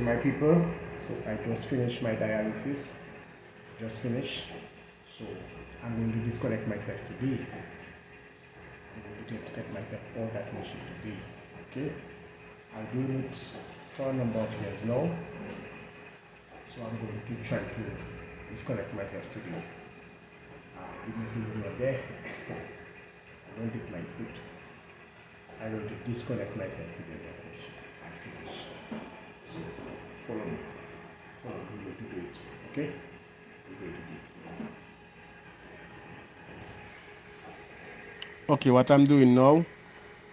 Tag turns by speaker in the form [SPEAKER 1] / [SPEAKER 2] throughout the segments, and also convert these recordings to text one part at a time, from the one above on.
[SPEAKER 1] my people. So I just finished my dialysis. So I'm going to disconnect myself today. I'm going to take myself on that machine today. Okay? I've doing it for a number of years now. So I'm going to try to disconnect myself today. This is not there. I don't take my foot. I'm going to disconnect myself today. I finish. So follow me. Follow me. We're going to do it. Okay? We're going to do it. Okay, what I'm doing now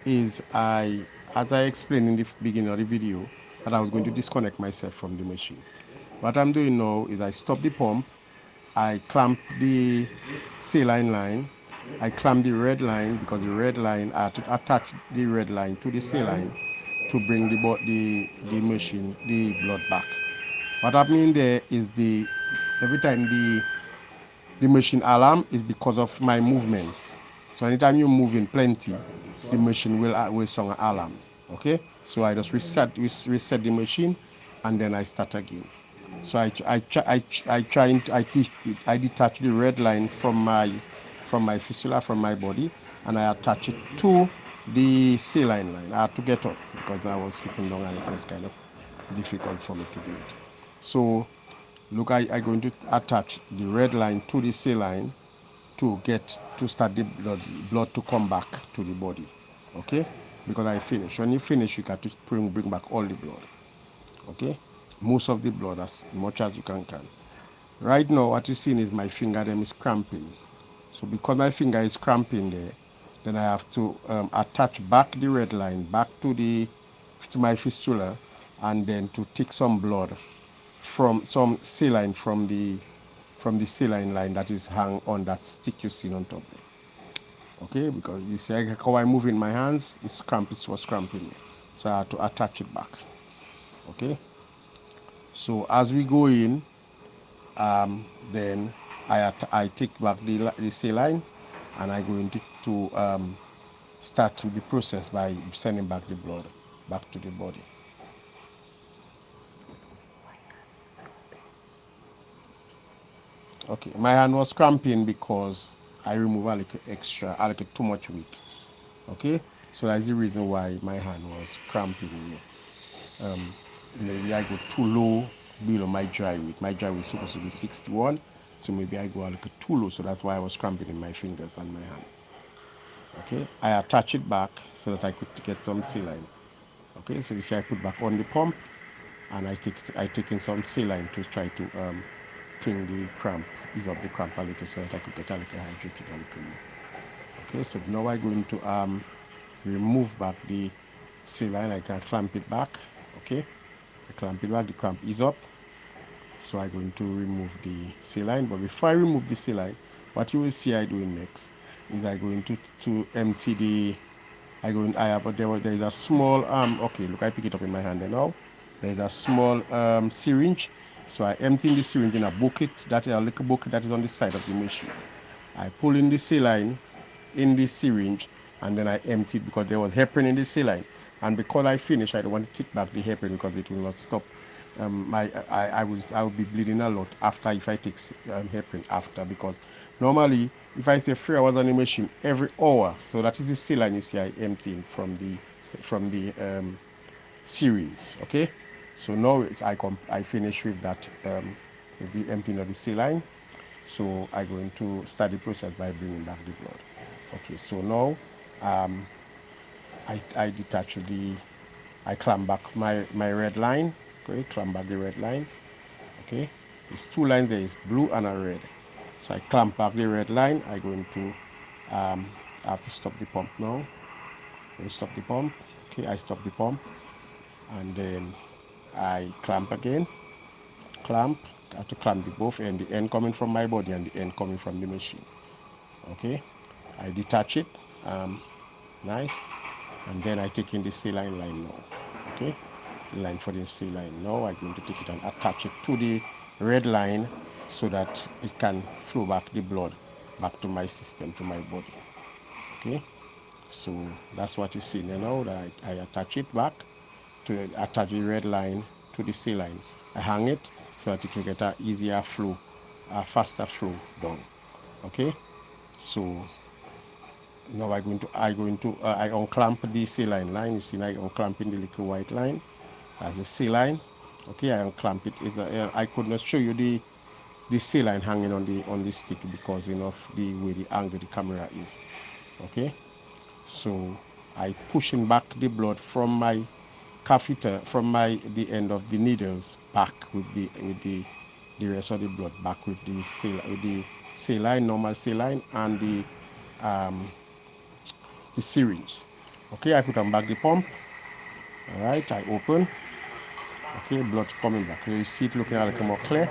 [SPEAKER 1] is as I explained in the beginning of the video, that I was going to disconnect myself from the machine. What I'm doing now is I stop the pump, I clamp the saline line, I clamp the red line because the red line, I have to attach the red line to the saline to bring the machine, the blood back. What happening there is every time the machine alarm is because of my movements. So anytime you're moving plenty, the machine will sound an alarm. Okay, so I just reset the machine, and then I start again. So I detach the red line from my fistula, from my body, and I attach it to the saline line. I had to get up because I was sitting down and it was kind of difficult for me to do it. So look, I'm going to attach the red line to the saline to start the blood to come back to the body. Okay, because I finish. When you finish, you got to bring back all the blood. Okay, most of the blood, as much as you can. Right now, what you're seeing is my finger them is cramping. So because my finger is cramping there, then I have to attach back the red line back to my fistula, and then to take some blood from some saline from the saline line that is hung on that stick you see on top there. Okay, because you see how I move in my hands, it was cramping there. So I have to attach it back. Okay, so as we go in, then I take back the saline, and I go into start the process by sending back the blood back to the body. Okay, my hand was cramping because I removed a little too much weight. Okay, so that's the reason why my hand was cramping. Maybe I go too low below my dry weight. My dry weight is supposed to be 61, so maybe I go a little too low, so that's why I was cramping in my fingers and my hand. Okay, I attach it back so that I could get some saline. Okay, so you see I put back on the pump, and I take in some saline to try to ease up the cramp a little, so that I could get a little hydrated a little more. Okay, so now I'm going to remove back the saline. I can clamp it back. Okay, I clamp it back, the cramp is up. So I'm going to remove the saline, but before I remove the saline, what you will see I doing next is I'm going to empty the there is a small okay, look, I pick it up in my hand now. There is a small syringe, so I empty the syringe in a bucket, that is a little bucket that is on the side of the machine. I pull in the saline in the syringe, and then I empty it because there was heparin in the saline, and because I finish, I don't want to take back the heparin because it will not stop. I will be bleeding a lot after if I take heparin after, because normally if I say 3 hours on the machine, every hour, so that is the saline you see I emptying from the series. Okay, so now I finish with that with the emptying of the saline. So I'm going to start the process by bringing back the blood. Okay, so now I clamp back my red line. Okay, clamp back the red lines. Okay, there's 2 lines there, is blue and a red. So I clamp back the red line. I'm going to I have to stop the pump now. I'm going to stop the pump. Okay, I stop the pump, and then I clamp again. Clamp. I have to clamp the both end, the end coming from my body and the end coming from the machine. Okay, I detach it. Nice, and then I take in the saline line now. Okay, the line for the saline. Now I'm going to take it and attach it to the red line so that it can flow back the blood back to my system, to my body. Okay, so that's what you see now, that I attach it back to attach the red line to the saline. I hang it so that it will get a easier flow, a faster flow down. Okay, so now I unclamp the saline line. You see now I unclamping the little white line as the saline. Okay, I unclamp it. I could not show you the saline hanging on the stick because of the way the angle the camera is. Okay, so I pushing back the blood from my catheter, from the end of the needles back with the rest of the blood back with the saline, normal saline, and the syringe. Okay, I put on back the pump. All right, I open. Okay, blood coming back. You see it looking a little more clear.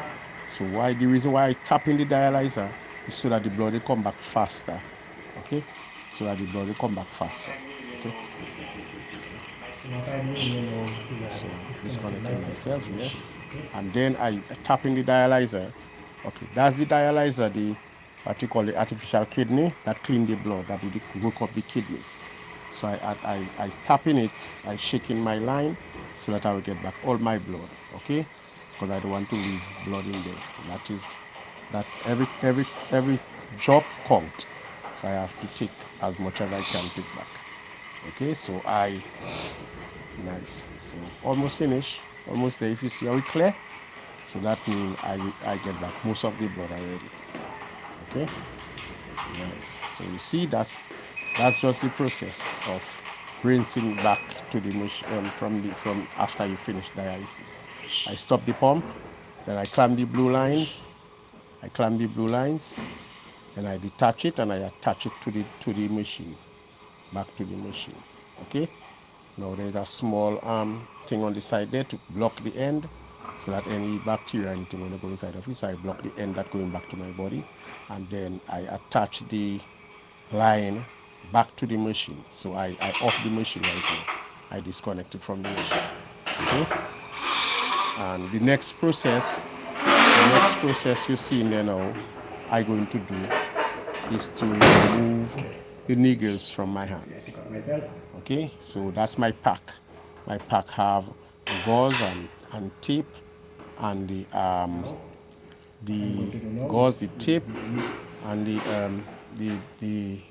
[SPEAKER 1] So the reason why I tap in the dialyzer is so that the blood will come back faster. Okay, so that the blood will come back faster. Okay.
[SPEAKER 2] So what I do,
[SPEAKER 1] So disconnecting myself, yes. And then I tap in the dialyzer. Okay, that's the dialyzer, what you call the artificial kidney that clean the blood, that will work up the kidneys. So I tap in it, I shake in my line so that I will get back all my blood, okay? Because I don't want to leave blood in there. That every drop count. So I have to take as much as I can take back. Okay, so nice. So almost finished, almost there. If you see how it clear, so that means I get back most of the blood already. Okay, nice. So you see that's just the process of rinsing back to the machine from after you finish dialysis. I stop the pump, then I clamp the blue lines. And I detach it and I attach it to the machine, back to the machine. Okay. Now there's a small thing on the side there to block the end, so that any bacteria or anything will not go inside of it. So I block the end that going back to my body, and then I attach the line back to the machine. So I off the machine right now. I disconnect it from the machine. Okay. And the next process you see in there now, I'm going to do is to remove the needles from my hands. Okay, so that's my pack. My pack have gauze and tape, and the gauze, the tape, and the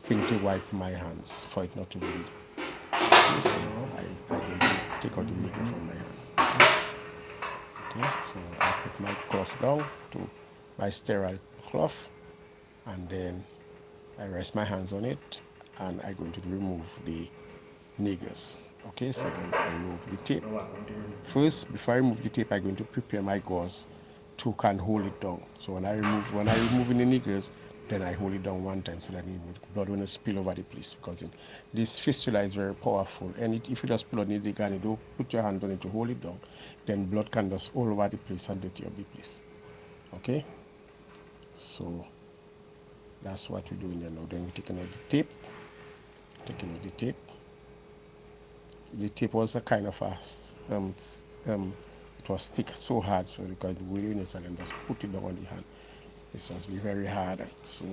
[SPEAKER 1] thing to wipe my hands for it not to bleed. Okay, so I will take out the needle from my hand. Okay, so I put my cloth down to my sterile cloth, and then I rest my hands on it, and I'm going to remove the needles. Okay, so then I remove the tape. First, before I remove the tape, I'm going to prepare my gauze to can hold it down. So when I remove the needles, then I hold it down one time so that the blood will not spill over the place, because this fistula is very powerful. And if you just pull on the needle and you don't put your hand on it to hold it down, then blood can just all over the place and dirty up the place. Okay, so that's what we're doing there now. Then we're taking out the tape. The tape was a kind of it was stick so hard, so because the weariness, and then just put it down on the hand. It was very hard, so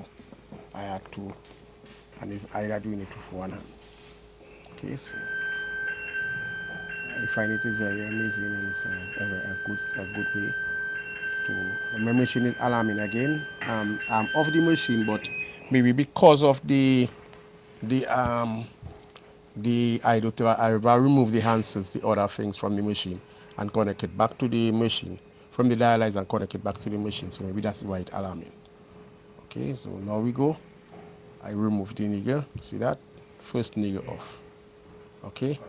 [SPEAKER 1] I had to, and it's either doing it with one hand. Okay, so I find it is very amazing, and it's a good way to. My machine is alarming again. I'm off the machine, but maybe because of I remove the handsets, the other things from the machine, and connect it back to the machine from the dialyzer and connect it back to the machine. So maybe that's why it's alarming. Okay, so now we go. I remove the nigger. See that? First nigger off. Okay,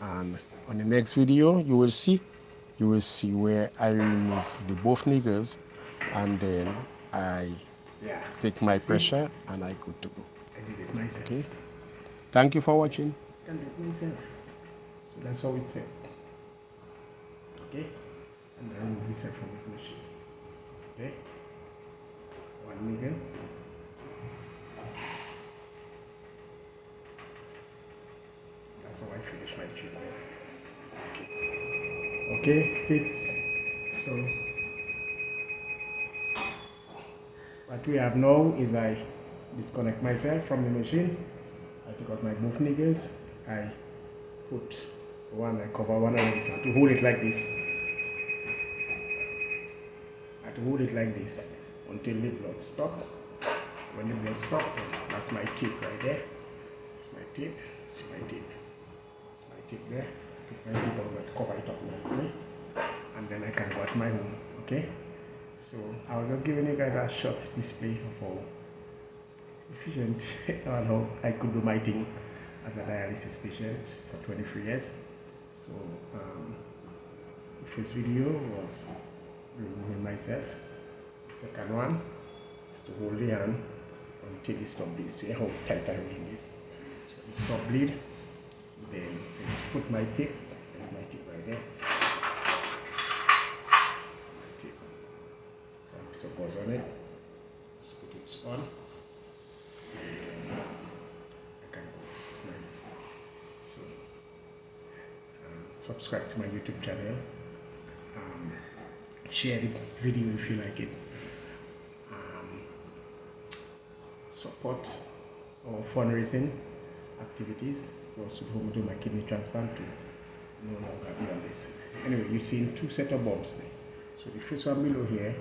[SPEAKER 1] and on the next video you will see where I remove the both niggers, and then I take my pressure and I go to go. Okay, thank you for watching.
[SPEAKER 2] I can do it myself. So that's how it's set. Okay, and I remove it from this machine. Okay, one nigger. That's how I finish my treatment. Okay, peeps. So what we have now is I disconnect myself from the machine. I take out my both niggers. I put One I cover, one I this. I have to hold it like this. I have to hold it like this until the blood stops. When the blood stops, that's my tip right there. It's my tip. It's my tip. It's my tip there. Put my tip on that, cover it up nicely, and then I can go at my home. Okay. So I was just giving you guys a short display of how efficient and how I could do my thing as a dialysis patient for 23 years. So the first video was removing myself. The second one is to hold the hand until it stops bleeding. See how tight I'm holding this. So it stops bleed. Then I just put my tip. There's my tip right there. My tip. So goes on it. Just put it on. I can go. So subscribe to my YouTube channel. Share the video if you like it. Support our fundraising activities. Also to do my kidney transplant to no longer be on this. Anyway, you've seen two set of bulbs there. So the first one below here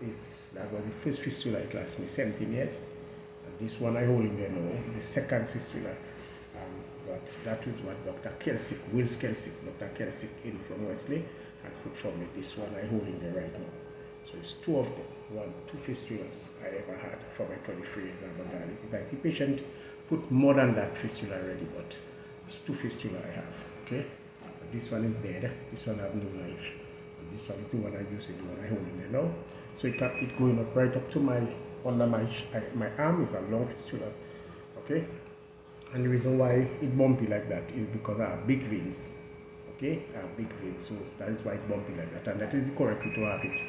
[SPEAKER 2] is that was the first fistula. It lasted me 17 years. And this one I hold in there now is the second fistula. But that was what Dr. Kelsick, Wills Kelsick, Dr. Kelsick in from Wesley had put for me. This one I hold in there right now. So it's two of them, two fistulas I ever had for my 23 years of dialysis. I see patient put more than that fistula already, but it's two fistula I have. Okay, but this one is dead. This one have no life. And this one is the one I use, the one I hold in there now. So it going up right up to my under my arm is a long fistula. Okay, and the reason why it bumpy like that is because I have big veins. Okay, I have big veins, so that is why it's bumpy like that, and that is the correct way to have it.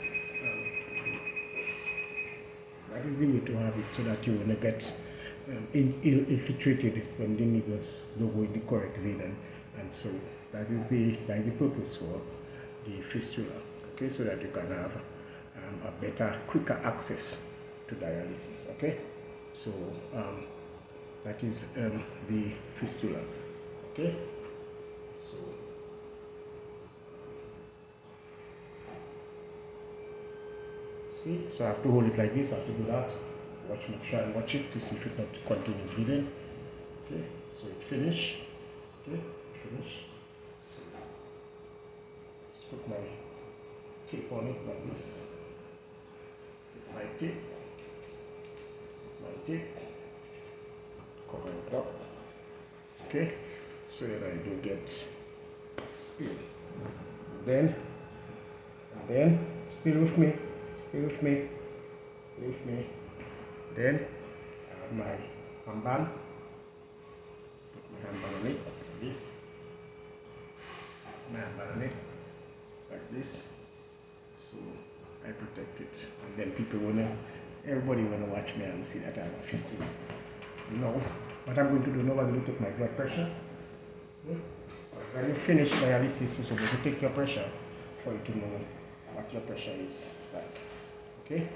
[SPEAKER 2] That is the way to have it, so that you will not get infiltrated when the needles don't go in the correct vein, and so that is the purpose for the fistula. Okay, so that you can have a better, quicker access to dialysis. Okay, so that is the fistula. Okay, so see, so I have to hold it like this. I have to do that. Make sure I watch it to see if it not continue bleeding. Okay, so it finish. Okay, it finish. So let's put my tape on it like this. Put my tape. Cover it up. Okay, so that I don't get spill. And then, still with me. Then I have my handband. Put my handband on it like this. My handband on it like this. So I protect it. And then everybody wanna watch me and see that I have a fistula. No, what I'm going to do now, I'm going to take my blood pressure. When you finish dialysis, you're supposed to take your pressure for you to know what your pressure is like. Okay?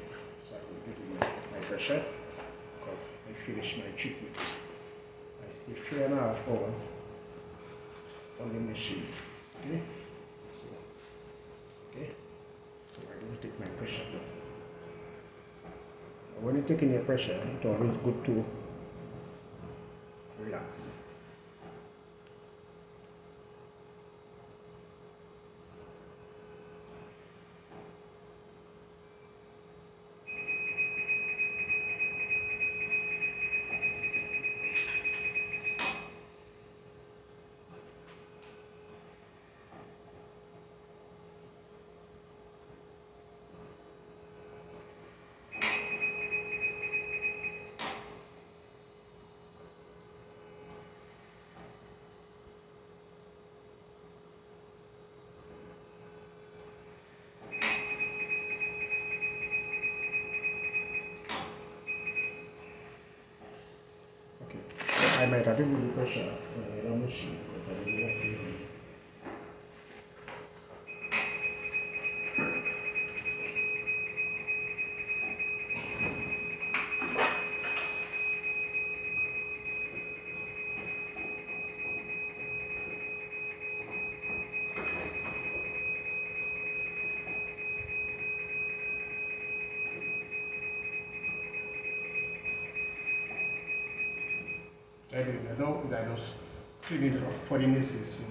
[SPEAKER 2] So I'm going to do my pressure because I finished my treatment. I stay 3.5 hours on the machine. Okay? So I'm going to take my pressure now. When you're taking your pressure, it's always good to relax. I might have been with the pressure on the machine because I didn't want to. Anyway, now I just clean it up for the missus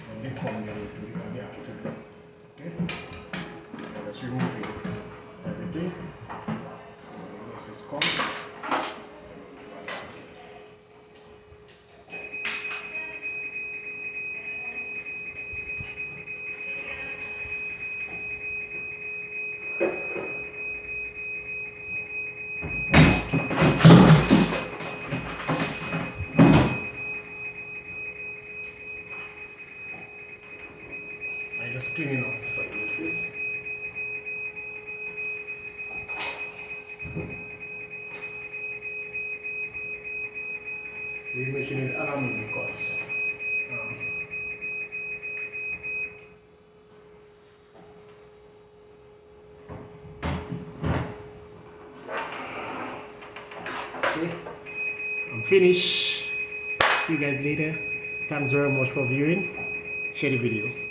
[SPEAKER 2] when they come here to do it in the afternoon. Okay? I just remove everything. So the missus comes. I just clean it up for the missus. We machine it around because okay, I'm finished. See you guys later. Thanks very much for viewing. Share the video.